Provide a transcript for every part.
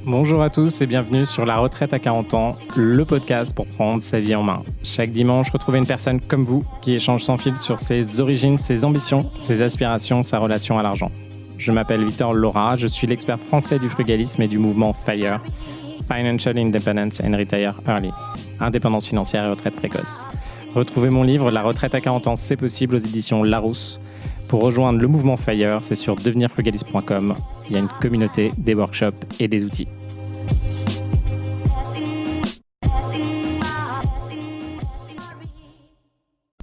Bonjour à tous et bienvenue sur La Retraite à 40 ans, le podcast pour prendre sa vie en main. Chaque dimanche, retrouvez une personne comme vous qui échange sans fil sur ses origines, ses ambitions, ses aspirations, sa relation à l'argent. Je m'appelle Victor Laura, je suis l'expert français du frugalisme et du mouvement FIRE, Financial Independence and Retire Early, indépendance financière et retraite précoce. Retrouvez mon livre La Retraite à 40 ans, c'est possible aux éditions Larousse. Pour rejoindre le mouvement FIRE, c'est sur devenirfrugaliste.com. Il y a une communauté, des workshops et des outils.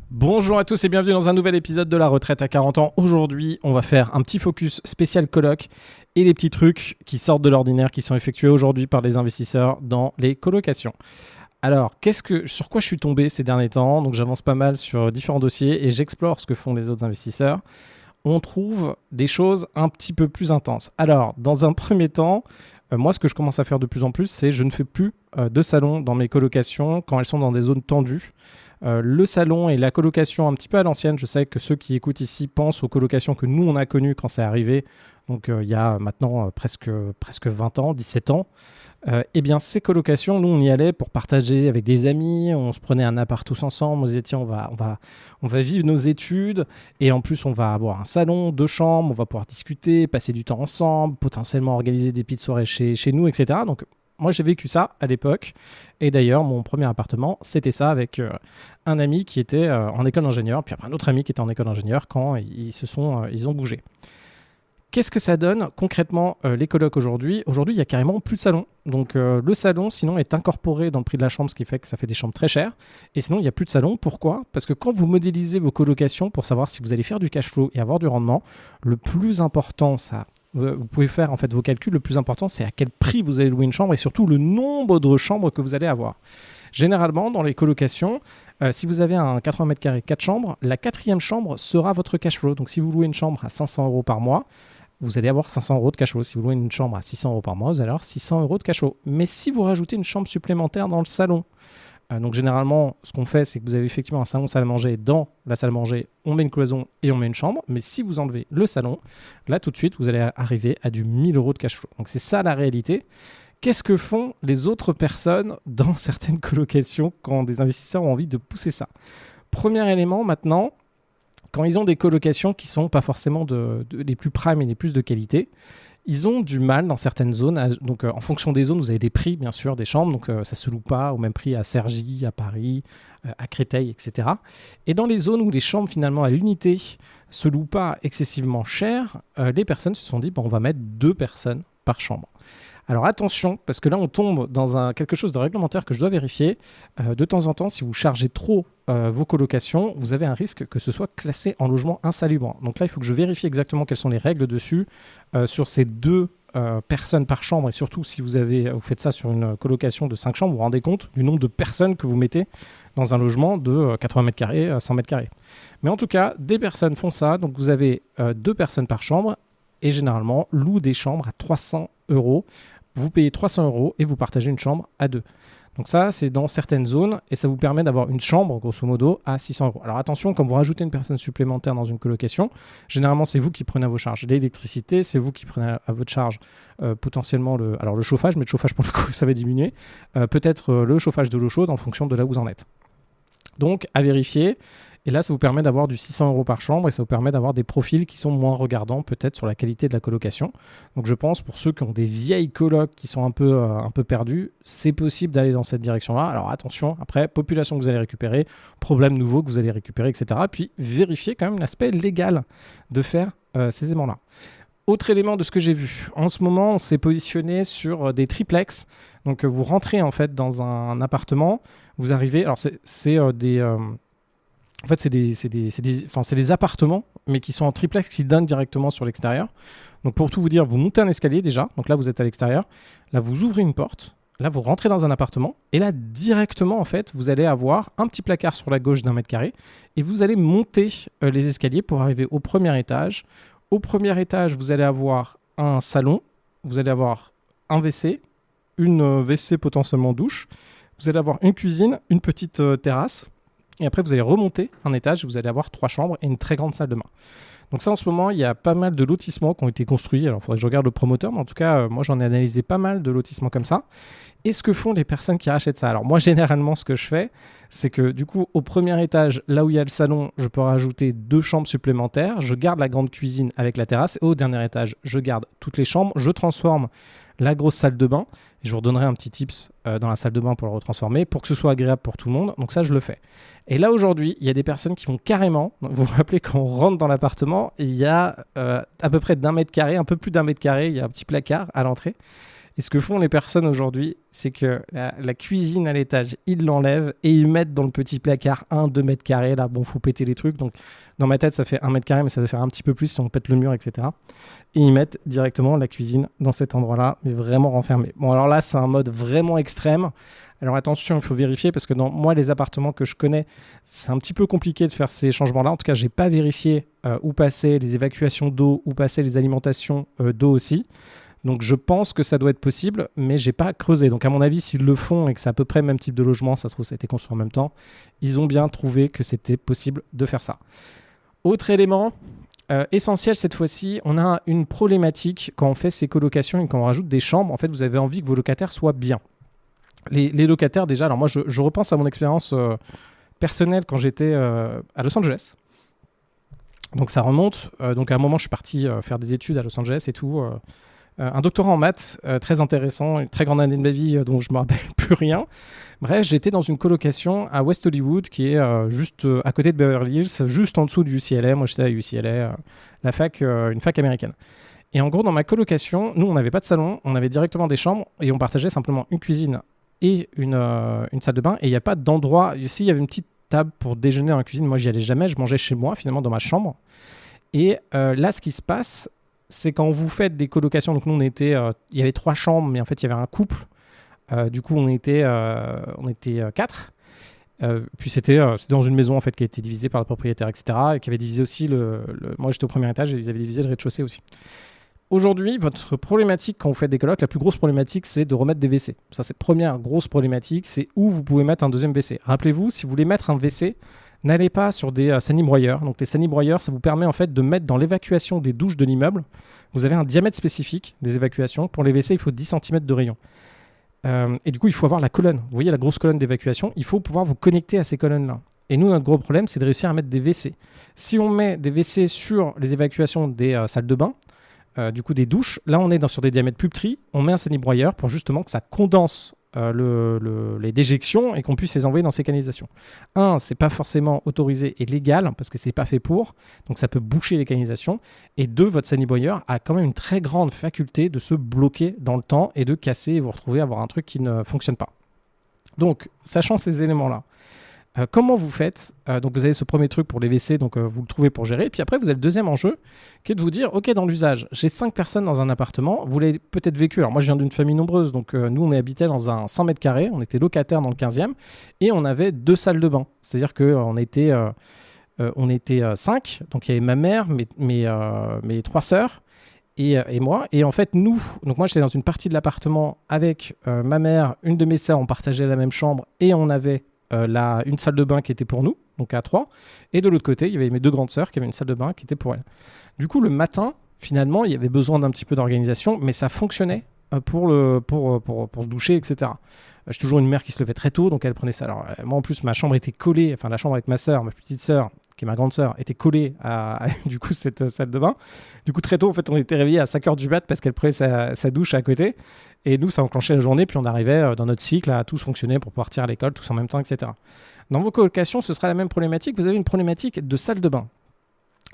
Bonjour à tous et bienvenue dans un nouvel épisode de La Retraite à 40 ans. Aujourd'hui, on va faire un petit focus spécial coloc et les petits trucs qui sortent de l'ordinaire qui sont effectués aujourd'hui par les investisseurs dans les colocations. Alors, sur quoi je suis tombé ces derniers temps ? Donc, j'avance pas mal sur différents dossiers et j'explore ce que font les autres investisseurs. On trouve des choses un petit peu plus intenses. Alors, dans un premier temps, moi, ce que je commence à faire de plus en plus, c'est je ne fais plus de salon dans mes colocations quand elles sont dans des zones tendues. Le salon et la colocation un petit peu à l'ancienne. Je sais que ceux qui écoutent ici pensent aux colocations que nous, on a connues quand c'est arrivé. Donc, il y a maintenant presque 20 ans, 17 ans. Eh bien, ces colocations, nous, on y allait pour partager avec des amis. On se prenait un appart tous ensemble. On se disait, tiens, on va vivre nos études. Et en plus, on va avoir un salon, 2 chambres. On va pouvoir discuter, passer du temps ensemble, potentiellement organiser des petites soirées chez nous, etc. Donc, moi, j'ai vécu ça à l'époque. Et d'ailleurs, mon premier appartement, c'était ça avec un ami qui était en école d'ingénieur, puis après un autre ami qui était en école d'ingénieur quand ils ont bougé. Qu'est-ce que ça donne concrètement les colocs aujourd'hui ? Aujourd'hui, il n'y a carrément plus de salon. Donc, le salon, sinon, est incorporé dans le prix de la chambre, ce qui fait que ça fait des chambres très chères. Et sinon, il n'y a plus de salon. Pourquoi ? Parce que quand vous modélisez vos colocations pour savoir si vous allez faire du cash flow et avoir du rendement, le plus important, vous pouvez faire en fait vos calculs. Le plus important, c'est à quel prix vous allez louer une chambre et surtout le nombre de chambres que vous allez avoir. Généralement, dans les colocations, si vous avez un 80 m², 4 chambres, la 4e chambre sera votre cash flow. Donc, si vous louez une chambre à 500 € par mois, vous allez avoir 500 € de cash flow. Si vous louez une chambre à 600 € par mois, vous allez avoir 600 € de cash flow. Mais si vous rajoutez une chambre supplémentaire dans le salon, donc généralement, ce qu'on fait, c'est que vous avez effectivement un salon salle à manger. Dans la salle à manger, on met une cloison et on met une chambre. Mais si vous enlevez le salon, là tout de suite, vous allez arriver à du 1000 € de cash flow. Donc c'est ça la réalité. Qu'est-ce que font les autres personnes dans certaines colocations quand des investisseurs ont envie de pousser ça ? Premier élément maintenant, quand ils ont des colocations qui ne sont pas forcément les plus prime et les plus de qualité, ils ont du mal dans certaines zones. Donc, en fonction des zones, vous avez des prix, bien sûr, des chambres. Donc, ça ne se loue pas au même prix à Cergy, à Paris, à Créteil, etc. Et dans les zones où les chambres, finalement, à l'unité, ne se louent pas excessivement cher, les personnes se sont dit, on va mettre 2 personnes par chambre. Alors attention, parce que là on tombe dans quelque chose de réglementaire que je dois vérifier. De temps en temps, si vous chargez trop vos colocations, vous avez un risque que ce soit classé en logement insalubre. Donc là, il faut que je vérifie exactement quelles sont les règles dessus sur ces 2 personnes par chambre. Et surtout, si vous faites ça sur une colocation de 5 chambres, vous vous rendez compte du nombre de personnes que vous mettez dans un logement de 80 m², 100 m². Mais en tout cas, des personnes font ça. Donc vous avez 2 personnes par chambre et généralement louent des chambres à 300 €. Vous payez 300 € et vous partagez une chambre à 2. Donc ça, c'est dans certaines zones et ça vous permet d'avoir une chambre, grosso modo, à 600 €. Alors attention, quand vous rajoutez une personne supplémentaire dans une colocation, généralement, c'est vous qui prenez à vos charges l'électricité, c'est vous qui prenez à votre charge potentiellement le chauffage, mais le chauffage, pour le coup, ça va diminuer. Peut-être le chauffage de l'eau chaude en fonction de là où vous en êtes. Donc, à vérifier. Et là, ça vous permet d'avoir du 600 € par chambre et ça vous permet d'avoir des profils qui sont moins regardants peut-être sur la qualité de la colocation. Donc je pense pour ceux qui ont des vieilles colocs qui sont un peu perdus, c'est possible d'aller dans cette direction-là. Alors attention, après, population que vous allez récupérer, problème nouveau que vous allez récupérer, etc. Puis vérifiez quand même l'aspect légal de faire ces éléments-là. Autre élément de ce que j'ai vu, en ce moment, on s'est positionné sur des triplex. Donc vous rentrez en fait dans un appartement, vous arrivez, alors en fait, c'est des appartements, mais qui sont en triplex, qui donnent directement sur l'extérieur. Donc, pour tout vous dire, vous montez un escalier déjà. Donc là, vous êtes à l'extérieur. Là, vous ouvrez une porte. Là, vous rentrez dans un appartement. Et là, directement, en fait, vous allez avoir un petit placard sur la gauche d'1 m². Et vous allez monter les escaliers pour arriver au premier étage. Au premier étage, vous allez avoir un salon. Vous allez avoir un WC, une WC potentiellement douche. Vous allez avoir une cuisine, une petite terrasse. Et après, vous allez remonter un étage, vous allez avoir 3 chambres et une très grande salle de bain. Donc ça, en ce moment, il y a pas mal de lotissements qui ont été construits. Alors, il faudrait que je regarde le promoteur, mais en tout cas, moi, j'en ai analysé pas mal de lotissements comme ça. Et ce que font les personnes qui rachètent ça? Alors moi, généralement, ce que je fais, c'est que du coup, au premier étage, là où il y a le salon, je peux rajouter 2 chambres supplémentaires. Je garde la grande cuisine avec la terrasse. Et au dernier étage, je garde toutes les chambres. Je transforme la grosse salle de bain. Et je vous redonnerai un petit tips dans la salle de bain pour le retransformer, pour que ce soit agréable pour tout le monde. Donc ça, je le fais. Et là, aujourd'hui, il y a des personnes qui vont carrément... Vous vous rappelez, quand on rentre dans l'appartement, il y a à peu près d'1 mètre carré, un peu plus d'1 mètre carré, il y a un petit placard à l'entrée. Et ce que font les personnes aujourd'hui, c'est que la cuisine à l'étage, ils l'enlèvent et ils mettent dans le petit placard 1-2 mètres carrés. Là, bon, faut péter les trucs. Donc, dans ma tête, ça fait 1 mètre carré, mais ça va faire un petit peu plus si on pète le mur, etc. Et ils mettent directement la cuisine dans cet endroit-là, mais vraiment renfermé. Bon, alors là, c'est un mode vraiment extrême. Alors attention, il faut vérifier parce que dans moi, les appartements que je connais, c'est un petit peu compliqué de faire ces changements-là. En tout cas, je n'ai pas vérifié où passaient les évacuations d'eau, où passaient les alimentations d'eau aussi. Donc je pense que ça doit être possible, mais j'ai pas creusé. Donc à mon avis, s'ils le font et que c'est à peu près le même type de logement, ça se trouve ça a été construit en même temps, ils ont bien trouvé que c'était possible de faire ça. Autre élément essentiel cette fois-ci, on a une problématique quand on fait ces colocations et quand on rajoute des chambres. En fait, vous avez envie que vos locataires soient bien. Les locataires déjà, alors moi je repense à mon expérience personnelle quand j'étais à Los Angeles. Donc ça remonte. Donc à un moment, je suis parti faire des études à Los Angeles et tout. Un doctorat en maths, très intéressant, une très grande année de ma vie dont je ne me rappelle plus rien. Bref, j'étais dans une colocation à West Hollywood qui est juste à côté de Beverly Hills, juste en dessous du UCLA. Moi, j'étais à UCLA, la fac, une fac américaine. Et en gros, dans ma colocation, nous, on n'avait pas de salon, on avait directement des chambres et on partageait simplement une cuisine et une salle de bain. Et il n'y a pas d'endroit. Ici, il y avait une petite table pour déjeuner dans la cuisine. Moi, j'y allais jamais. Je mangeais chez moi, finalement, dans ma chambre. Et là, ce qui se passe, c'est quand vous faites des colocations. Donc nous, il y avait 3 chambres, mais en fait, il y avait un couple. Du coup, on était 4. Puis c'était dans une maison en fait qui a été divisée par le propriétaire, etc. Et qui avait divisé aussi moi, j'étais au premier étage et ils avaient divisé le rez-de-chaussée aussi. Aujourd'hui, votre problématique quand vous faites des colocs, la plus grosse problématique, c'est de remettre des WC. Ça, c'est la première grosse problématique, c'est où vous pouvez mettre un deuxième WC. Rappelez-vous, si vous voulez mettre un WC, n'allez pas sur des sanibroyeurs. Donc les sanibroyeurs, ça vous permet en fait de mettre dans l'évacuation des douches de l'immeuble. Vous avez un diamètre spécifique des évacuations. Pour les WC, il faut 10 cm de rayon. Et du coup, il faut avoir la colonne. Vous voyez la grosse colonne d'évacuation, il faut pouvoir vous connecter à ces colonnes-là. Et nous, notre gros problème, c'est de réussir à mettre des WC. Si on met des WC sur les évacuations des salles de bain, du coup des douches, là on est sur des diamètres plus petits, on met un sanibroyeur pour justement que ça condense les déjections et qu'on puisse les envoyer dans ces canalisations. C'est pas forcément autorisé et légal parce que c'est pas fait pour, donc ça peut boucher les canalisations. Et 2, votre sanibroyeur a quand même une très grande faculté de se bloquer dans le temps et de casser et vous retrouver à avoir un truc qui ne fonctionne pas. Donc, sachant ces éléments-là, comment vous faites donc vous avez ce premier truc pour les WC, donc vous le trouvez pour gérer. Puis après, vous avez le deuxième enjeu qui est de vous dire, ok, dans l'usage, j'ai 5 personnes dans un appartement, vous l'avez peut-être vécu. Alors moi, je viens d'une famille nombreuse, donc nous, on habitait dans un 100 mètres carrés, on était locataire dans le 15e, et on avait 2 salles de bain. C'est-à-dire qu'on était 5, donc il y avait ma mère, mes 3 sœurs, et moi. Et en fait, donc moi, j'étais dans une partie de l'appartement avec ma mère, une de mes sœurs, on partageait la même chambre, et on avait une salle de bain qui était pour nous, donc à 3. Et de l'autre côté, il y avait mes 2 grandes sœurs qui avaient une salle de bain qui était pour elles. Du coup, le matin, finalement, il y avait besoin d'un petit peu d'organisation, mais ça fonctionnait pour se doucher, etc. J'ai toujours une mère qui se levait très tôt, donc elle prenait ça. Alors, moi, en plus, ma chambre était collée, enfin, la chambre avec ma sœur, ma petite sœur, qui est ma grande sœur, était collée à du coup, cette salle de bain. Du coup, très tôt, en fait, on était réveillés à 5h du mat parce qu'elle prenait sa douche à côté. Et nous, ça enclenchait la journée, puis on arrivait dans notre cycle à tous fonctionner pour partir à l'école, tous en même temps, etc. Dans vos colocations, ce sera la même problématique. Vous avez une problématique de salle de bain.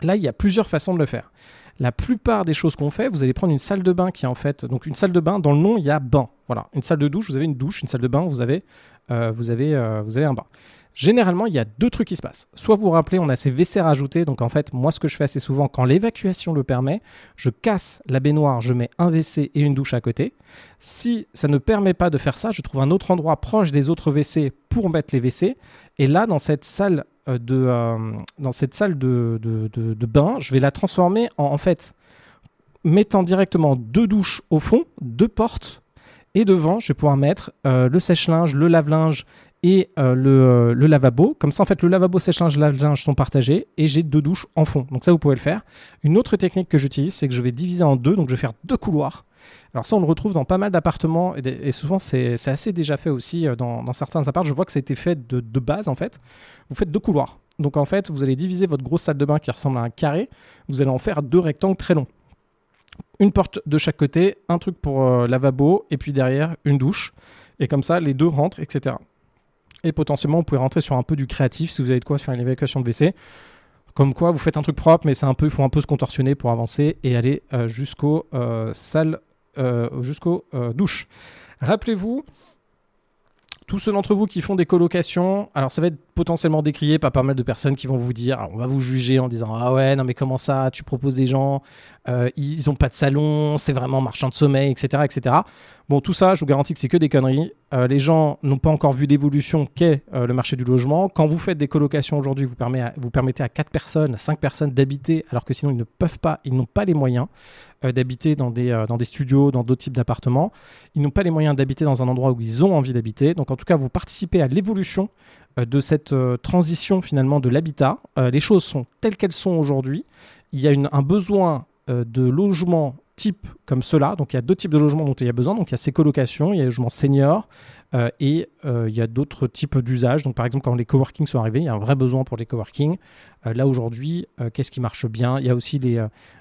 Là, il y a plusieurs façons de le faire. La plupart des choses qu'on fait, vous allez prendre une salle de bain qui est en fait... Donc une salle de bain, dans le nom, il y a bain. Voilà, une salle de douche, vous avez une douche. Une salle de bain, vous avez un bain. Généralement, il y a 2 trucs qui se passent. Soit vous vous rappelez, on a ces WC rajoutés. Donc en fait, moi, ce que je fais assez souvent, quand l'évacuation le permet, je casse la baignoire, je mets un WC et une douche à côté. Si ça ne permet pas de faire ça, je trouve un autre endroit proche des autres WC pour mettre les WC. Et là, dans cette salle de bain, je vais la transformer en fait, mettant directement 2 douches au fond, 2 portes. Et devant, je vais pouvoir mettre le sèche-linge, le lave-linge et le lavabo. Comme ça, en fait, le lavabo, sèche-linge, lave-linge sont partagés et j'ai 2 douches en fond. Donc ça, vous pouvez le faire. Une autre technique que j'utilise, c'est que je vais diviser en 2. Donc je vais faire 2 couloirs. Alors ça, on le retrouve dans pas mal d'appartements et souvent, c'est assez déjà fait aussi dans certains apparts. Je vois que ça a été fait de base, en fait. Vous faites 2 couloirs. Donc en fait, vous allez diviser votre grosse salle de bain qui ressemble à un carré. Vous allez en faire 2 rectangles très longs. Une porte de chaque côté, un truc pour lavabo et puis derrière, une douche. Et comme ça, les 2 rentrent, etc. Et potentiellement, vous pouvez rentrer sur un peu du créatif si vous avez de quoi faire une évacuation de WC. Comme quoi, vous faites un truc propre, mais il faut un peu se contorsionner pour avancer et aller jusqu'aux douches. Rappelez-vous, tous ceux d'entre vous qui font des colocations, alors ça va être potentiellement décrié par pas mal de personnes qui vont vous dire, alors on va vous juger en disant « Ah ouais, non mais comment ça, tu proposes des gens, ils n'ont pas de salon, c'est vraiment marchand de sommeil, etc. etc. » Bon, tout ça, je vous garantis que c'est que des conneries. Les gens n'ont pas encore vu l'évolution qu'est le marché du logement. Quand vous faites des colocations aujourd'hui, vous permettez à 4 personnes, 5 personnes d'habiter, alors que sinon ils ne peuvent pas, ils n'ont pas les moyens d'habiter dans des studios, dans d'autres types d'appartements. Ils n'ont pas les moyens d'habiter dans un endroit où ils ont envie d'habiter. Donc en tout cas, vous participez à l'évolution de cette transition finalement de l'habitat. Les choses sont telles qu'elles sont aujourd'hui. Il y a un besoin de logement type comme cela. Donc il y a 2 types de logements dont il y a besoin. Donc il y a ces colocations, il y a les logements seniors et il y a d'autres types d'usages. Donc par exemple, quand les coworking sont arrivés, il y a un vrai besoin pour les coworking. Là aujourd'hui, qu'est-ce qui marche bien? Il y a aussi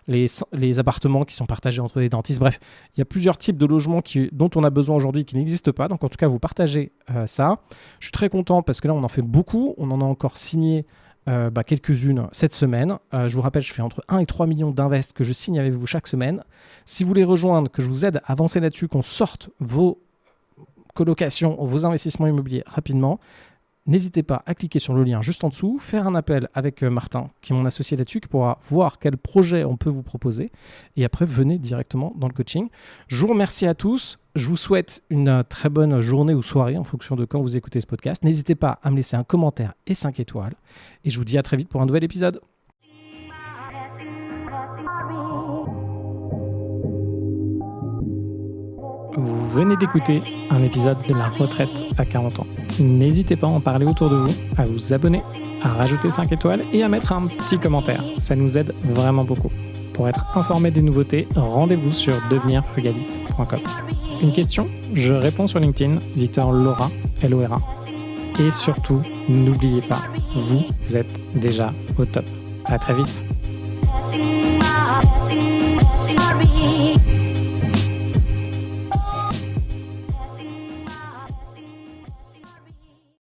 les appartements qui sont partagés entre des dentistes. Bref, il y a plusieurs types de logements dont on a besoin aujourd'hui qui n'existent pas. Donc en tout cas, vous partagez ça. Je suis très content parce que là, on en fait beaucoup. On en a encore signé quelques-unes cette semaine. Je vous rappelle, je fais entre 1 et 3 millions d'invests que je signe avec vous chaque semaine. Si vous voulez rejoindre, que je vous aide à avancer là-dessus, qu'on sorte vos colocations, vos investissements immobiliers rapidement, n'hésitez pas à cliquer sur le lien juste en dessous, faire un appel avec Martin, qui est mon associé là-dessus, qui pourra voir quel projet on peut vous proposer. Et après, venez directement dans le coaching. Je vous remercie à tous. Je vous souhaite une très bonne journée ou soirée en fonction de quand vous écoutez ce podcast. N'hésitez pas à me laisser un commentaire et 5 étoiles. Et je vous dis à très vite pour un nouvel épisode. Vous venez d'écouter un épisode de La Retraite à 40 ans. N'hésitez pas à en parler autour de vous, à vous abonner, à rajouter 5 étoiles et à mettre un petit commentaire. Ça nous aide vraiment beaucoup. Pour être informé des nouveautés, rendez-vous sur devenirfrugaliste.com. Une question, je réponds sur LinkedIn, Victor Lora, Lora. Et surtout, n'oubliez pas, vous êtes déjà au top. À très vite.